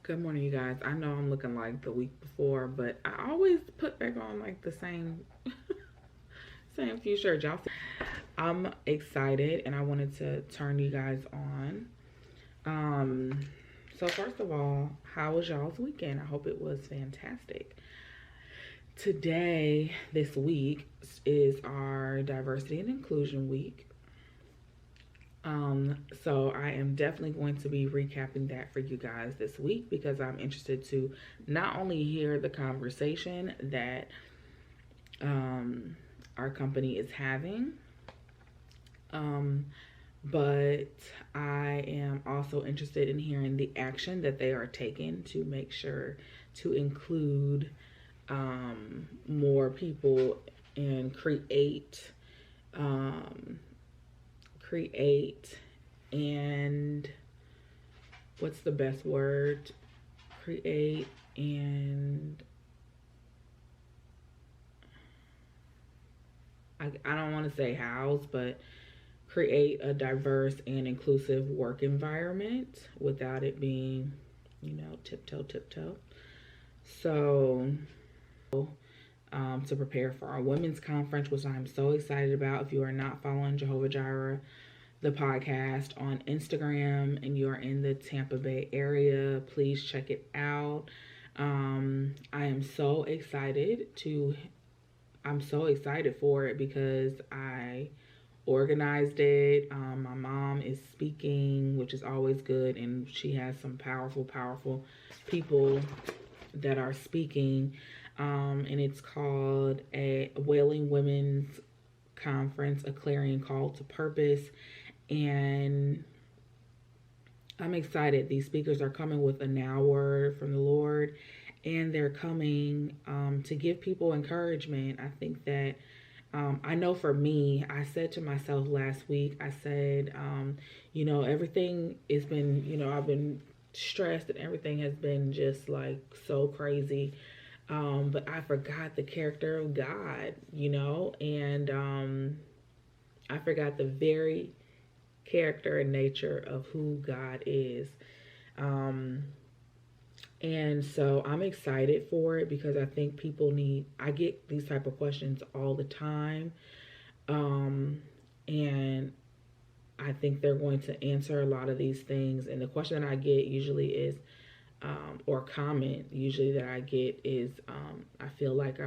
Good morning, you guys. I know I'm looking like the week before, but I always put back on like the same same few shirts. Y'all see, I'm excited and I wanted to turn you guys on. So first of all, how was y'all's weekend? I hope it was fantastic. Today, this week, is our diversity and inclusion week. So I am definitely going to be recapping that for you guys this week because I'm interested to not only hear the conversation that our company is having, but I am also interested in hearing the action that they are taking to make sure to include more people and create and what's the best word? Create and I don't want to say house, but create a diverse and inclusive work environment without it being, you know, tiptoe. So to prepare for our women's conference, which I'm so excited about. If you are not following Jehovah Jireh, the podcast on Instagram, and you are in the Tampa Bay area, please check it out. I am so excited for it because I organized it. My mom is speaking, which is always good, and she has some powerful people that are speaking, and it's called a Wailing Women's Conference, a clarion call to purpose. And I'm excited. These speakers are coming with a now word from the Lord, and they're coming to give people encouragement. I think that I know for me, I said to myself last week, I said, you know, everything has been, you know, I've been stressed and everything has been just like so crazy, but I forgot the character of God, you know, and I forgot the very character and nature of who God is, and so I'm excited for it because I think people I get these type of questions all the time, and I think they're going to answer a lot of these things. And the question that I get usually is, or comment usually that I get is, I feel like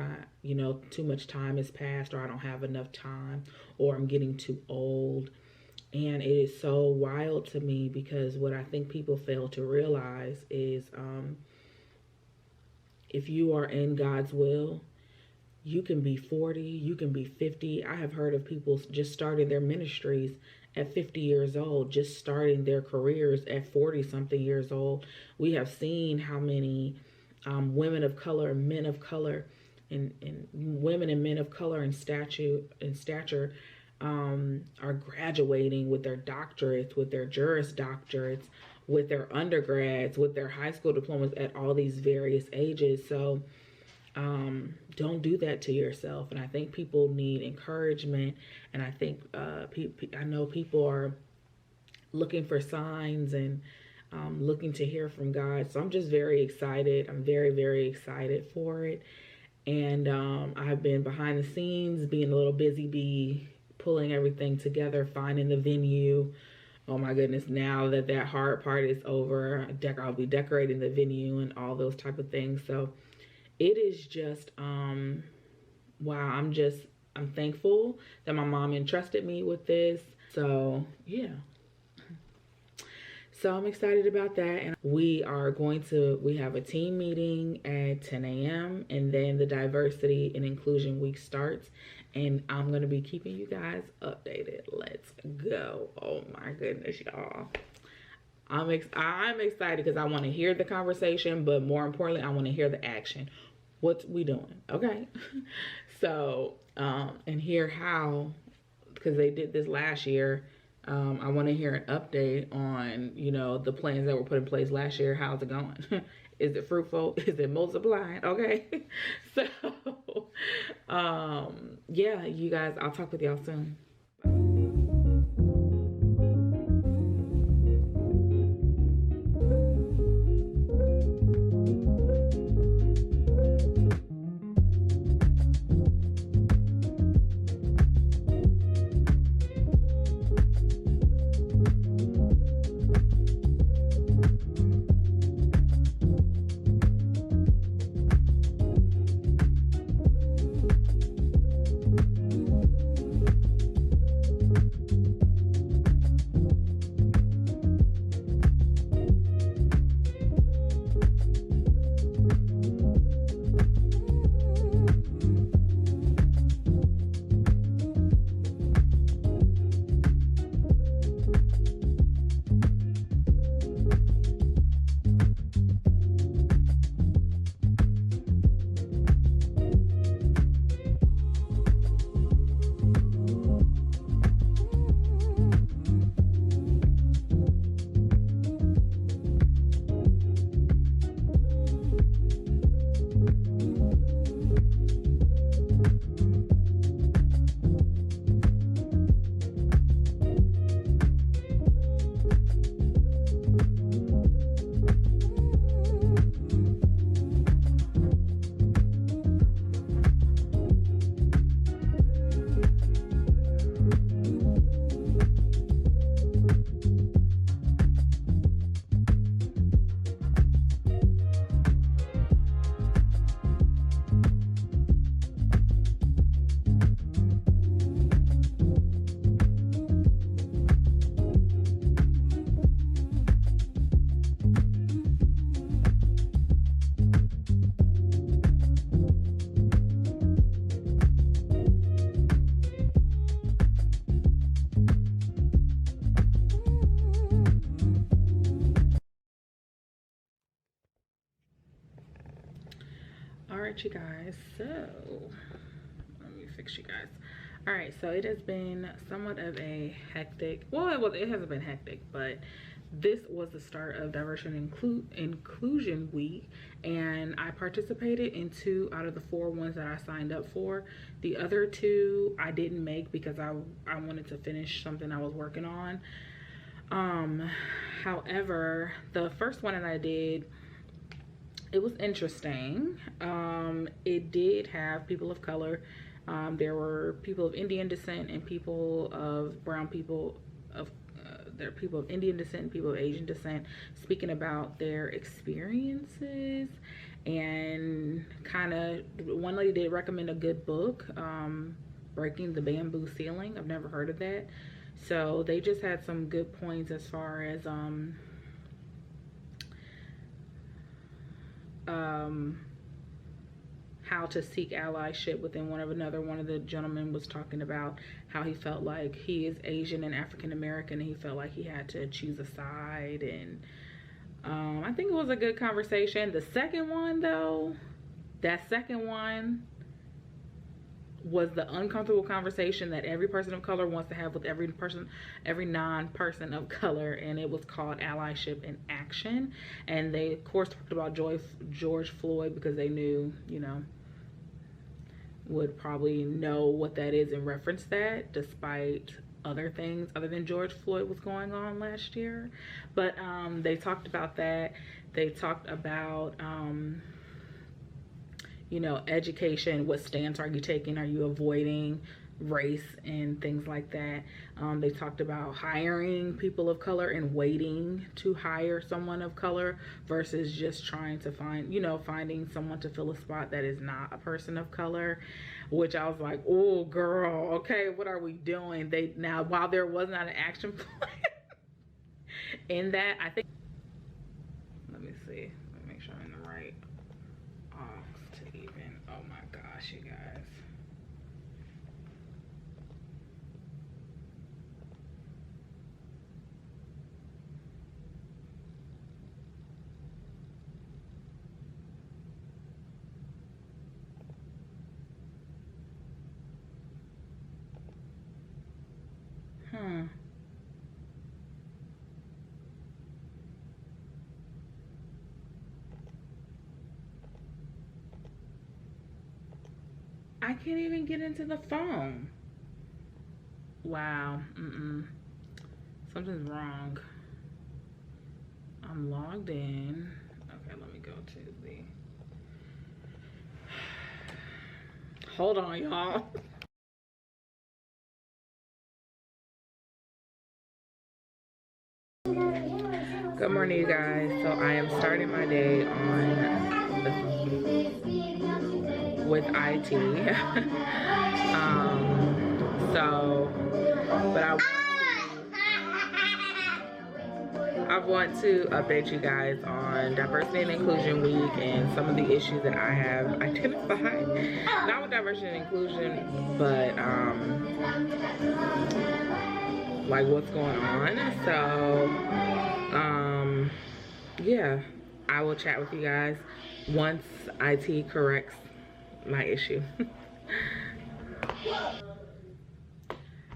you know, too much time has passed, or I don't have enough time, or I'm getting too old. And it is so wild to me because what I think people fail to realize is, if you are in God's will, you can be 40, you can be 50. I have heard of people just starting their ministries at 50 years old, just starting their careers at 40 something years old. We have seen how many women of color, men of color, and women and men of color in stature are graduating with their doctorates, with their Juris Doctorates, with their undergrads, with their high school diplomas at all these various ages. So don't do that to yourself. And I think people need encouragement. And I think I know people are looking for signs and looking to hear from God. So I'm just very excited. I'm very excited for it. And I've been behind the scenes being a little busy bee, pulling everything together, finding the venue. Oh my goodness, now that hard part is over, I'll be decorating the venue and all those type of things. So it is just, wow, I'm thankful that my mom entrusted me with this. So yeah. So I'm excited about that. And we have a team meeting at 10 a.m. and then the Diversity and Inclusion Week starts. And I'm going to be keeping you guys updated. Let's go. Oh my goodness, y'all. I'm excited because I want to hear the conversation, but more importantly, I want to hear the action. What we doing? Okay. So, and hear how, because they did this last year. I want to hear an update on, you know, the plans that were put in place last year. How's it going? Is it fruitful? Is it multiplying? Okay. So, yeah, you guys, I'll talk with y'all soon. Bye. right, you guys, so let me fix you guys. All right, so it has been somewhat of a hectic, well, it hasn't been hectic, but this was the start of Diversity and Inclusion Week, and I participated in 2 out of the 4 ones that I signed up for. The other 2 I didn't make because I wanted to finish something I was working on. However, the first one that I did, it was interesting. It did have people of color. There were people of Indian descent and people of brown people of there are people of Indian descent and people of Asian descent speaking about their experiences, and kind of, one lady did recommend a good book, Breaking the Bamboo Ceiling. I've never heard of that. So they just had some good points as far as how to seek allyship within one of another. One of the gentlemen was talking about how he felt like he is Asian and African American, and he felt like he had to choose a side. And I think it was a good conversation. The second one, though, that second one was the uncomfortable conversation that every person of color wants to have with every non-person of color, and it was called Allyship in Action. And they of course talked about George Floyd, because they knew, you know, would probably know what that is in reference to that, despite other things other than George Floyd was going on last year. But they talked about that. They talked about you know, education. What stance are you taking? Are you avoiding race and things like that? They talked about hiring people of color and waiting to hire someone of color versus just trying to find, you know, finding someone to fill a spot that is not a person of color, which I was like, oh girl, okay, what are we doing? Now, while there was not an action plan in that, I think, let me see, let me make sure I'm in the right aux to even, oh my gosh, you guys. I can't even get into the phone. Wow. Something's wrong. I'm logged in. Okay, let me go to the... Hold on, y'all. Good morning, you guys. So I am starting my day with IT. But I want to update you guys on Diversity and Inclusion Week and some of the issues that I have identified. Not with diversity and inclusion, but like what's going on. So yeah, I will chat with you guys once IT corrects my issue.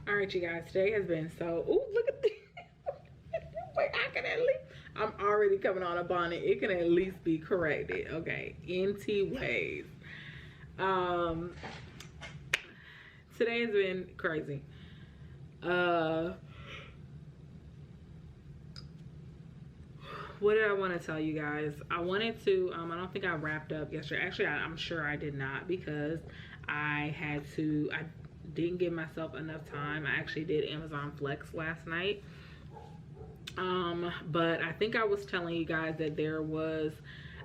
All right, you guys, today has been so, ooh, look at this. Wait, I can at least, I'm already coming on a bonnet. It can at least be corrected. Okay, NT ways. Today has been crazy. What did I want to tell you guys? I wanted to, I don't think I wrapped up yesterday. Actually, I'm sure I did not, because I didn't give myself enough time. I actually did Amazon Flex last night. But I think I was telling you guys that there was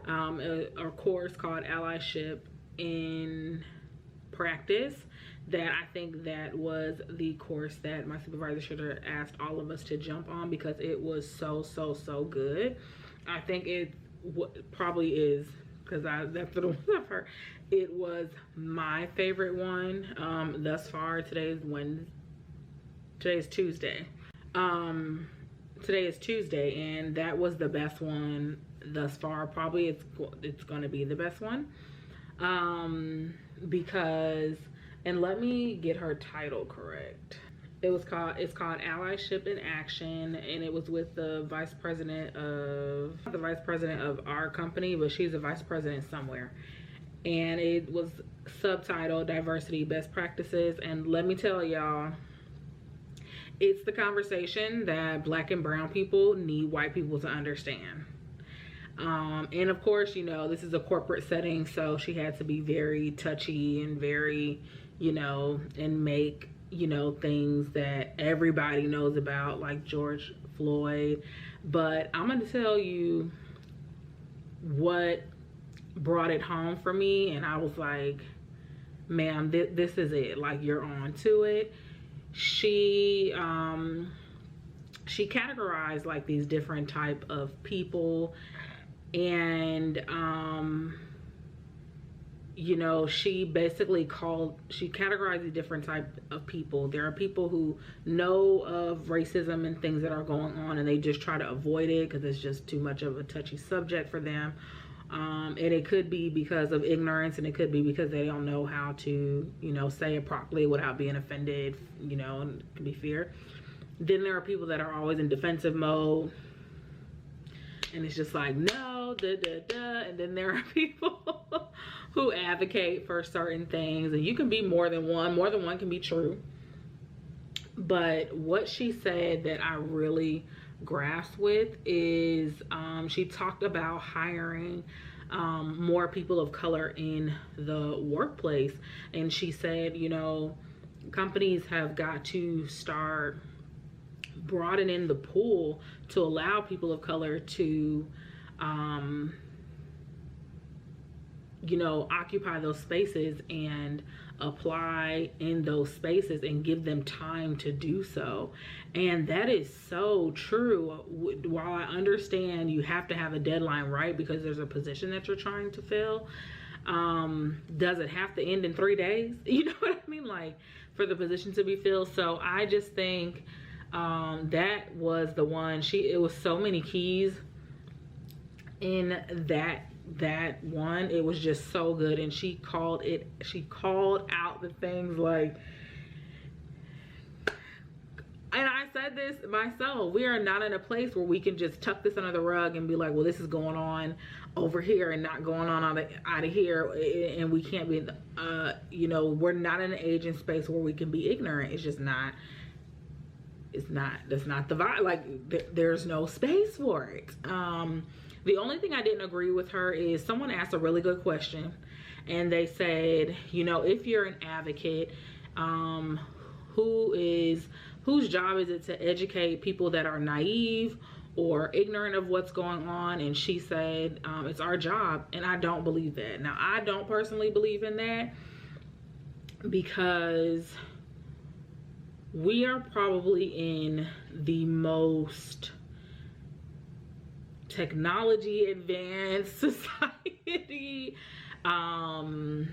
a course called Allyship in Practice, that I think that was the course that my supervisor should have asked all of us to jump on, because it was so good. I think it probably is, because that's the ones I've heard. It was my favorite one thus far. Today is Tuesday. Today is Tuesday, and that was the best one thus far. Probably it's going to be the best one. Because, and let me get her title correct. It's called Allyship in Action, and it was with the vice president of our company, but she's a vice president somewhere. And it was subtitled Diversity Best Practices. And let me tell y'all, it's the conversation that Black and brown people need white people to understand. And of course, you know, this is a corporate setting, so she had to be very touchy and very, you know, and make, you know, things that everybody knows about, like George Floyd. But I'm going to tell you what brought it home for me, and I was like, ma'am, this is it. Like, you're on to it. She categorized like these different type of people, and you know, she categorized the different type of people. There are people who know of racism and things that are going on, and they just try to avoid it because it's just too much of a touchy subject for them. And it could be because of ignorance, and it could be because they don't know how to, you know, say it properly without being offended, you know, and it can be fear. Then there are people that are always in defensive mode, and it's just like, no, and then there are people who advocate for certain things, and you can be more than one can be true. But what she said that I really grasped with is she talked about hiring more people of color in the workplace. And she said, you know, companies have got to start broadening the pool to allow people of color to you know, occupy those spaces and apply in those spaces and give them time to do so. And that is so true. While I understand you have to have a deadline, right, because there's a position that you're trying to fill, does it have to end in 3 days? You know what I mean? Like, for the position to be filled. So I just think that was the one. It was so many keys in that one. It was just so good, and she called out the things like, and I said this myself, we are not in a place where we can just tuck this under the rug and be like, well, this is going on over here and not going on out of here, and we can't be you know, we're not in an age and space where we can be ignorant. It's just not, that's not the vibe. Like, there's no space for it. The only thing I didn't agree with her is someone asked a really good question, and they said, you know, if you're an advocate, whose job is it to educate people that are naive or ignorant of what's going on? And she said, it's our job. And I don't believe that. Now, I don't personally believe in that, because we are probably in the most technology advanced society. And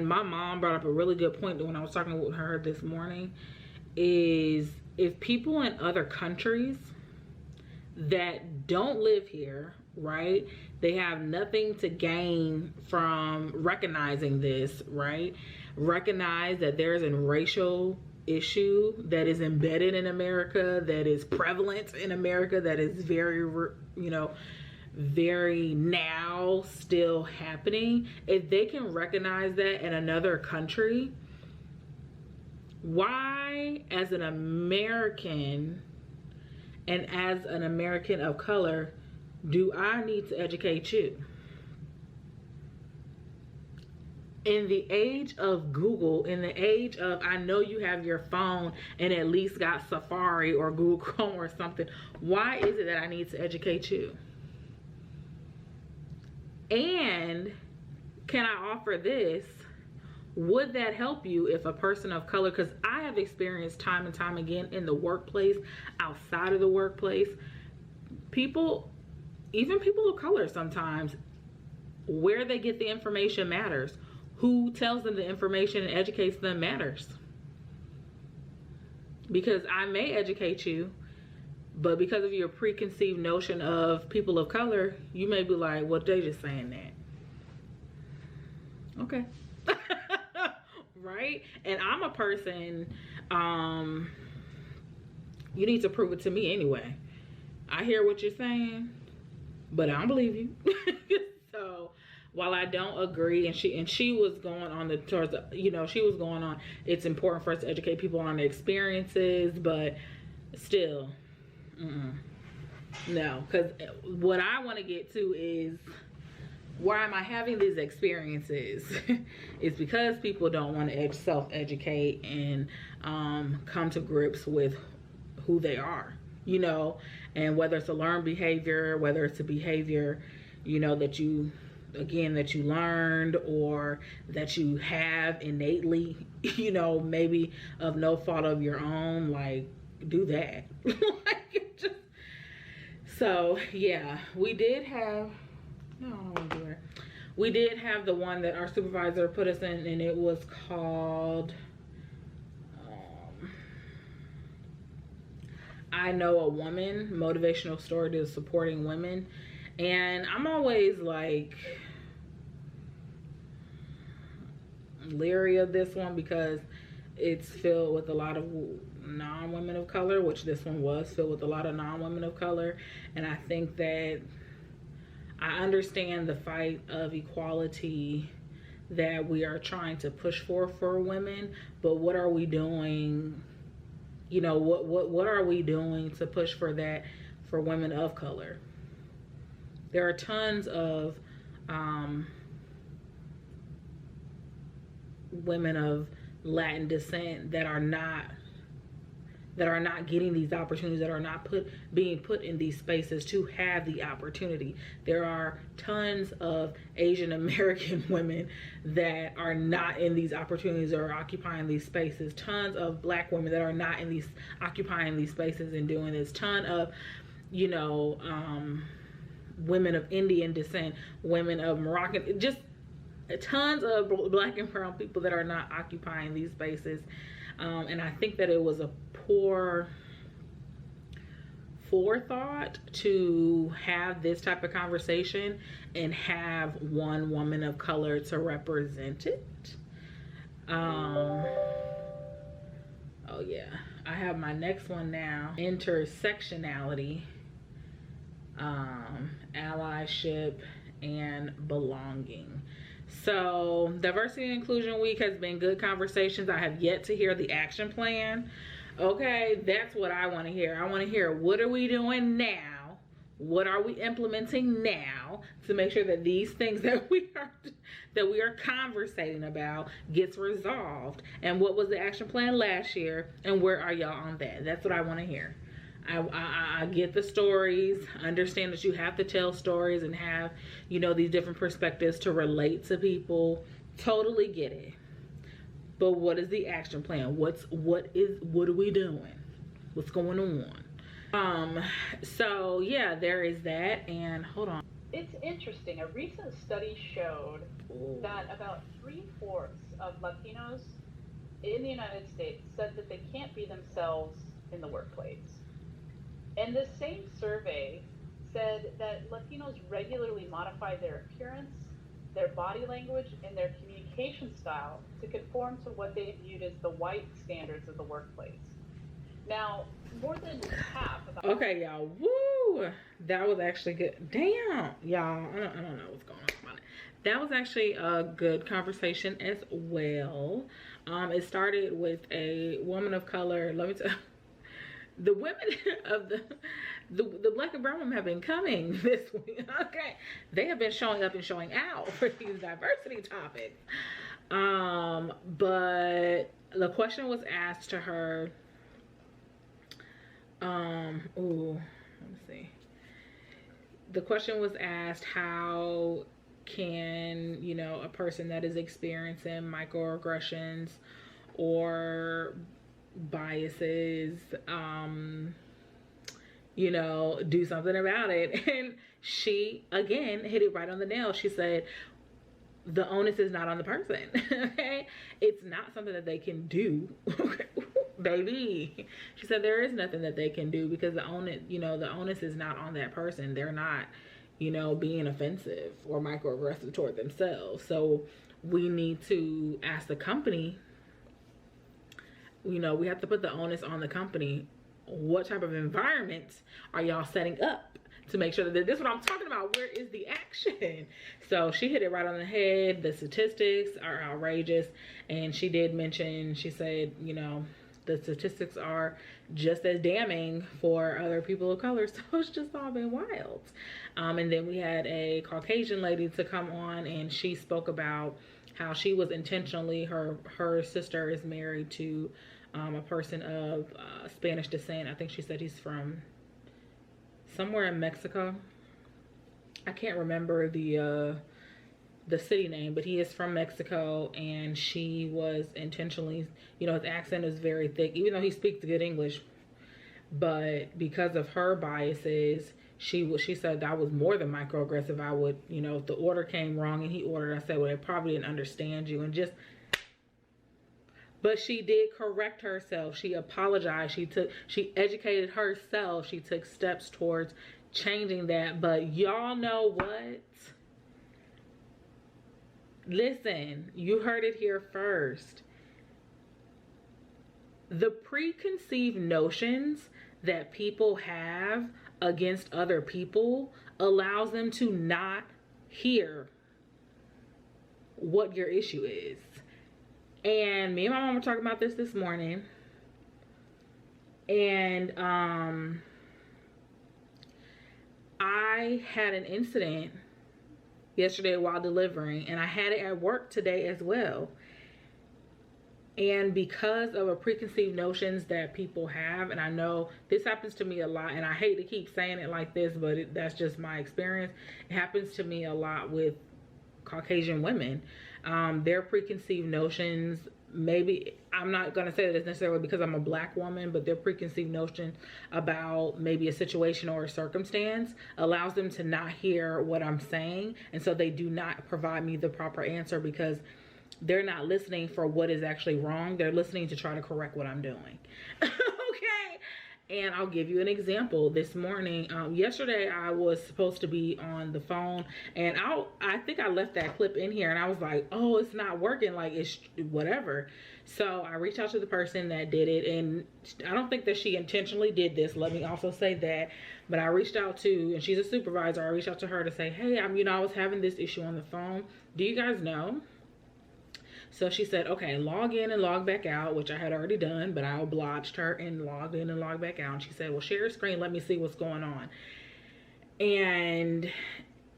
my mom brought up a really good point when I was talking with her this morning, is if people in other countries that don't live here, right, they have nothing to gain from recognizing this, right, recognize that there's a racial issue that is embedded in America, that is prevalent in America, that is very, you know, very now still happening. If they can recognize that in another country, why, as an American and as an American of color, do I need to educate you? In the age of Google, in the age of, I know you have your phone and at least got Safari or Google Chrome or something, why is it that I need to educate you? And can I offer this? Would that help you if a person of color, because I have experienced time and time again in the workplace, outside of the workplace, people, even people of color sometimes, where they get the information matters. Who tells them the information and educates them matters. Because I may educate you, but because of your preconceived notion of people of color, you may be like, well, they just saying that. Okay. Right? And I'm a person, you need to prove it to me anyway. I hear what you're saying, but I don't believe you. So while I don't agree, and she was going on the towards, you know, she was going on, it's important for us to educate people on their experiences, but still, no, because what I want to get to is, why am I having these experiences? It's because people don't want to self-educate and come to grips with who they are, you know, and whether it's a learned behavior, whether it's a behavior, you know, that you, again, that you learned or that you have innately, you know, maybe of no fault of your own, like, do that. Like, just, so yeah, we did have, no, I don't want to do it. We did have the one that our supervisor put us in, and it was called I Know a Woman, Motivational Story to Supporting Women. And I'm always like leery of this one because it's filled with a lot of non-women of color, which this one was filled with a lot of non-women of color. And I think that I understand the fight of equality that we are trying to push for women, but what are we doing? You know, what are we doing to push for that for women of color? There are tons of women of Latin descent that are not getting these opportunities, that are not being put in these spaces to have the opportunity. There are tons of Asian American women that are not in these opportunities or occupying these spaces. Tons of Black women that are not in these, occupying these spaces and doing this. Ton of, you know, women of Indian descent, women of Moroccan, just tons of Black and brown people that are not occupying these spaces. And I think that it was a poor forethought to have this type of conversation and have one woman of color to represent it. Oh yeah, I have my next one now. Intersectionality, allyship, and belonging. So Diversity and Inclusion Week has been good conversations. I have yet to hear the action plan. Okay, that's what I want to hear. I want to hear, what are we doing now? What are we implementing now to make sure that these things that we are conversating about gets resolved? And what was the action plan last year? And where are y'all on that? That's what I want to hear. I get the stories, understand that you have to tell stories and have, you know, these different perspectives to relate to people. Totally get it. But what is the action plan? What are we doing? What's going on? So yeah, there is that. And hold on. It's interesting. A recent study showed that about 3/4 of Latinos in the United States said that they can't be themselves in the workplace. And this same survey said that Latinos regularly modify their appearance, their body language, and their communication style to conform to what they viewed as the white standards of the workplace. Now, more than half of... Okay, y'all, woo! That was actually good. Damn, y'all, I don't know what's going on about it. That was actually a good conversation as well. It started with a woman of color. Let me tell you, the women of the Black and brown women have been coming this week. Okay, they have been showing up and showing out for these diversity topics. But the question was asked to her. Let me see. The question was asked, how can, you know, a person that is experiencing microaggressions or biases, you know, do something about it? And she, again, hit it right on the nail. She said, the onus is not on the person. Okay, it's not something that they can do. Okay, baby, she said there is nothing that they can do because the onus is not on that person. They're not, you know, being offensive or microaggressive toward themselves. So we need to ask the company, you know, we have to put the onus on the company. What type of environments are y'all setting up to make sure that this is what I'm talking about? Where is the action? So she hit it right on the head. The statistics are outrageous. And she did mention, she said, you know, the statistics are just as damning for other people of color. So it's just all been wild. And then we had a Caucasian lady to come on, and she spoke about how she was intentionally, her sister is married to a person of Spanish descent. I think she said he's from somewhere in Mexico. I can't remember the city name, but he is from Mexico, and she was intentionally, you know, his accent is very thick, even though he speaks good English. But because of her biases, she said that was more than microaggressive. I would, you know, if the order came wrong and he ordered, I said, well, they probably didn't understand you, and just. But she did correct herself. She apologized. She educated herself. She took steps towards changing that. But y'all know what? Listen, you heard it here first. The preconceived notions that people have against other people allows them to not hear what your issue is. And me and my mom were talking about this morning. And I had an incident yesterday while delivering, and I had it at work today as well. And because of a preconceived notions that people have, and I know this happens to me a lot, and I hate to keep saying it like this, but that's just my experience. It happens to me a lot with Caucasian women. Their preconceived notions, maybe, I'm not going to say that it's necessarily because I'm a black woman, but their preconceived notion about maybe a situation or a circumstance allows them to not hear what I'm saying. And so they do not provide me the proper answer because they're not listening for what is actually wrong. They're listening to try to correct what I'm doing. Okay. And I'll give you an example. This morning, yesterday I was supposed to be on the phone, and I think I left that clip in here, and I was like, oh, it's not working, like it's whatever. So I reached out to the person that did it, and I don't think that she intentionally did this, let me also say that, but I reached out to, and she's a supervisor, I reached out to her to say, hey, you know, I was having this issue on the phone. Do you guys know? So she said, okay, log in and log back out, which I had already done, but I obliged her and logged in and logged back out. And she said, well, share your screen. Let me see what's going on. And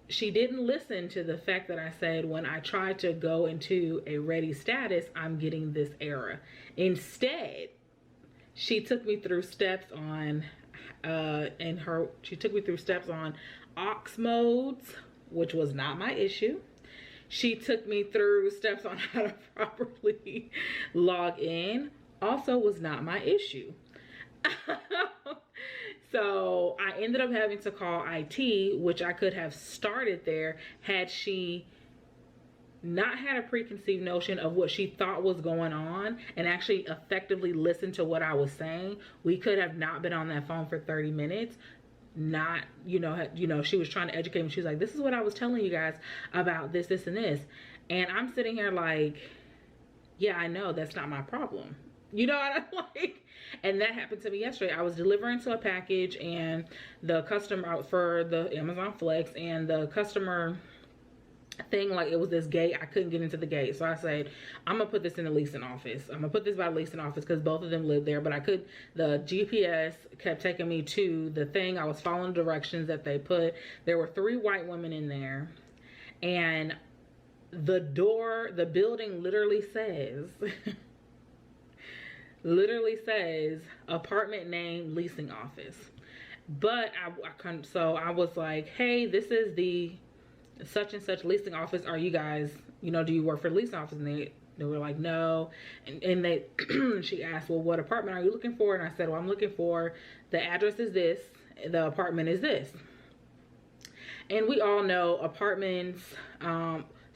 she didn't listen to the fact that I said, when I tried to go into a ready status, I'm getting this error. Instead, she took me through steps on, she took me through steps on aux modes, which was not my issue. She took me through steps on how to properly log in. Also was not my issue. So I ended up having to call IT, which I could have started there had she not had a preconceived notion of what she thought was going on and actually effectively listened to what I was saying. We could have not been on that phone for 30 minutes. Not, you know, she was trying to educate me. She was like, this is what I was telling you guys about this, and this. And I'm sitting here like, yeah, I know that's not my problem. You know what I'm like? And that happened to me yesterday. I was delivering to a package, and the customer for the Amazon Flex, and the customer thing, like, it was this gate, I couldn't get into the gate. So I said, I'm gonna put this in the leasing office. I'm gonna put this by the leasing office because both of them live there, but I could, the GPS kept taking me to the thing. I was following the directions that they put. There were 3 white women in there, and the door, the building literally says apartment name leasing office. But so I was like, hey, this is the such and such leasing office. Are you guys, you know, do you work for the leasing office? And they were like, no. And they she asked, well, what apartment are you looking for? And I said, well, I'm looking for, the address is this, the apartment is this. And we all know apartments,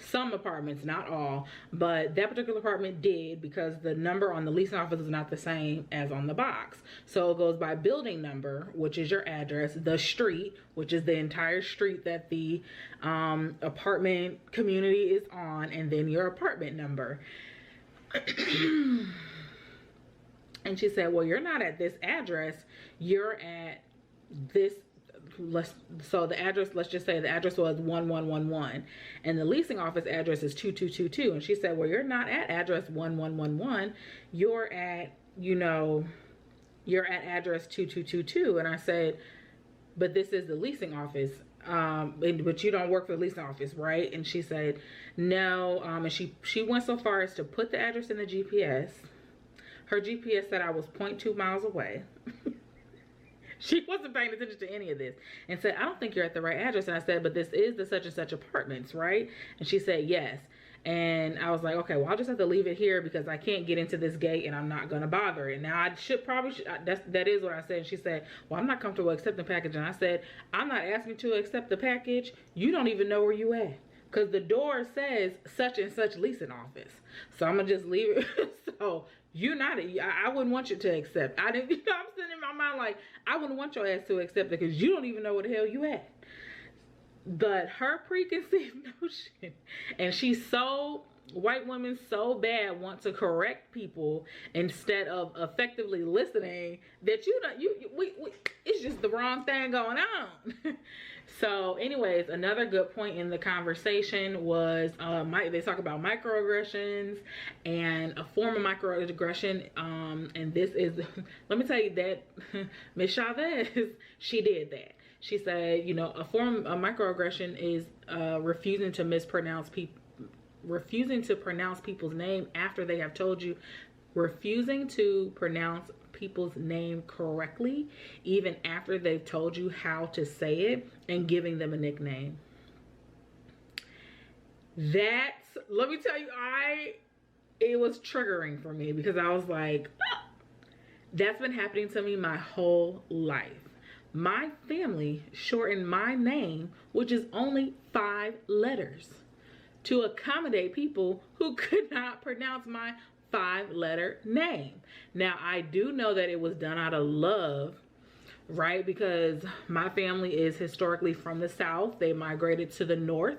some apartments, not all, but that particular apartment did, because the number on the leasing office is not the same as on the box. So it goes by building number, which is your address, the street, which is the entire street that the apartment community is on, and then your apartment number. And she said, well, you're not at this address, you're at this. So the address, let's just say the address was 1111 and the leasing office address is 2222. And she said, well, you're not at address 1111, you're at, you know, you're at address 2222. And I said, but this is the leasing office, but you don't work for the leasing office, right? And she said, no. And she went so far as to put the address in the GPS. Her GPS said I was 0.2 miles away. She wasn't paying attention to any of this and said, I don't think you're at the right address. And I said, but this is the such and such apartments, right? And she said, yes. And I was like, okay, well, I'll just have to leave it here because I can't get into this gate and I'm not going to bother it. Now I should probably, that is what I said. And she said, well, I'm not comfortable accepting the package. And I said, I'm not asking you to accept the package. You don't even know where you at. Because the door says such and such leasing office. So I'm going to just leave it. So you're not, I wouldn't want you to accept. I didn't, you know, I'm sitting in my mind like, I wouldn't want your ass to accept it because you don't even know where the hell you at. But her preconceived notion, and she's so, white women so bad want to correct people instead of effectively listening that you don't, it's just the wrong thing going on. So anyways, another good point in the conversation was they talk about microaggressions and a form of microaggression, and this is, let me tell you that Miss Chavez, she did that. She said, you know, a form of microaggression is refusing to pronounce people's name after they have told you, refusing to pronounce people's name correctly even after they've told you how to say it, and giving them a nickname. That's, let me tell you, it was triggering for me because I was like, oh, that's been happening to me my whole life. My family shortened my name, which is only 5 letters, to accommodate people who could not pronounce my 5-letter name. Now, I do know that it was done out of love, right? Because my family is historically from the South. They migrated to the North.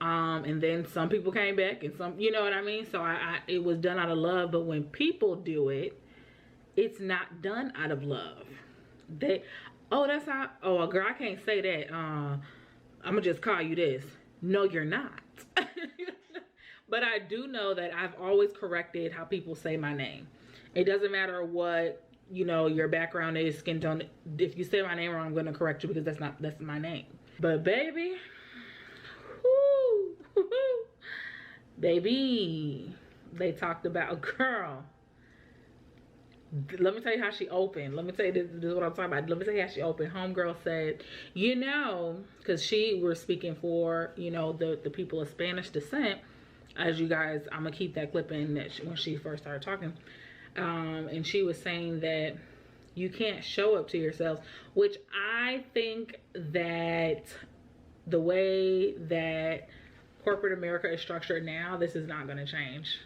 And then some people came back and some, you know what I mean? So it was done out of love. But when people do it, it's not done out of love. Oh, that's how, oh, girl, I can't say that. I'm gonna just call you this. No, you're not. But I do know that I've always corrected how people say my name. It doesn't matter what, you know, your background is, skin tone. If you say my name wrong, I'm gonna correct you because that's my name. But baby, whoo, baby, they talked about, girl. Let me tell you how she opened. Let me tell you, this is what I'm talking about. Let me tell you how she opened. Homegirl said, you know, because we're speaking for, you know, the people of Spanish descent. As you guys, I'm going to keep that clip in when she first started talking. And she was saying that you can't show up to yourselves, which I think that the way that corporate America is structured now, this is not going to change.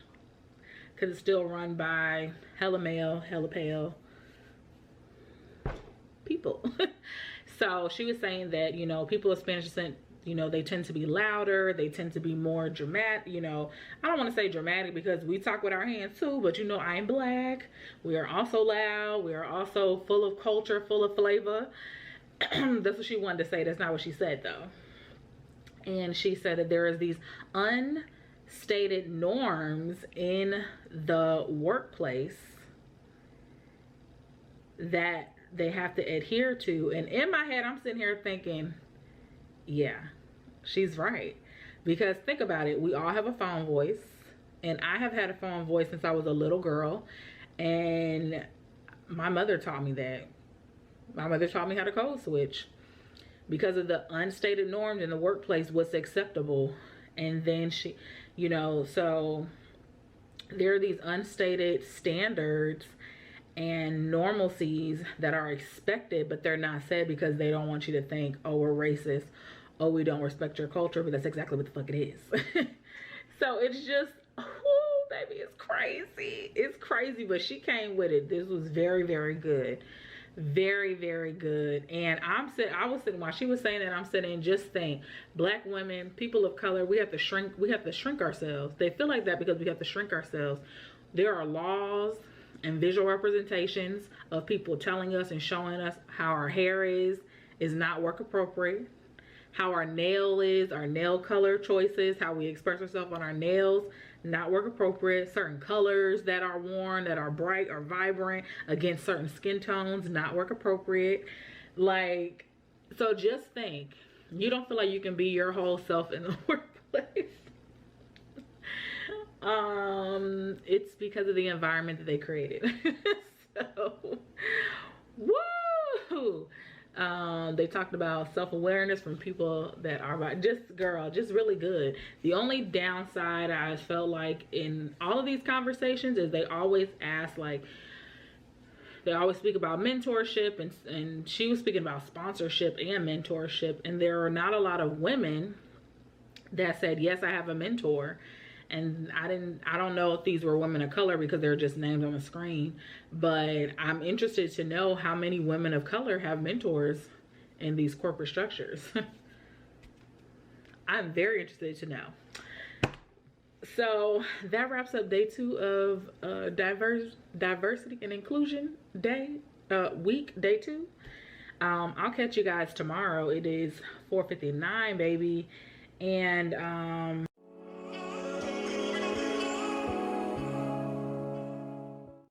Because it's still run by hella male, hella pale people. So she was saying that, you know, people of Spanish descent, you know, they tend to be louder. They tend to be more dramatic. You know, I don't want to say dramatic because we talk with our hands too, but you know, I'm black. We are also loud. We are also full of culture, full of flavor. That's what she wanted to say. That's not what she said though. And she said that there is these unstated norms in the workplace that they have to adhere to. And in my head, I'm sitting here thinking, yeah, she's right. Because think about it, we all have a phone voice, and I have had a phone voice since I was a little girl, and my mother taught me that. My mother taught me how to code switch because of the unstated norms in the workplace, what's acceptable. And then she, you know, so there are these unstated standards and normalcies that are expected, but they're not said because they don't want you to think, oh, we're racist, oh, we don't respect your culture, but that's exactly what the fuck it is. So it's just, oh, baby, it's crazy. It's crazy, but she came with it. This was very, very good. Very, very good. And I was sitting while she was saying that, I'm sitting, just think, black women, people of color, we have to shrink ourselves. They feel like that because we have to shrink ourselves. There are laws and visual representations of people telling us and showing us how our hair is not work appropriate, how our nail is, our nail color choices, how we express ourselves on our nails, not work appropriate. Certain colors that are worn, that are bright or vibrant against certain skin tones, not work appropriate. Like, so just think, you don't feel like you can be your whole self in the workplace. It's because of the environment that they created. So, woo! They talked about self-awareness from people that are just really good. The only downside I felt like in all of these conversations is they always ask, like, they always speak about mentorship, and she was speaking about sponsorship and mentorship, and there are not a lot of women that said, yes, I have a mentor. And I don't know if these were women of color because they're just names on the screen, but I'm interested to know how many women of color have mentors in these corporate structures. I'm very interested to know. So that wraps up day 2 of diversity and inclusion week, day 2. I'll catch you guys tomorrow. It is 4:59, baby. And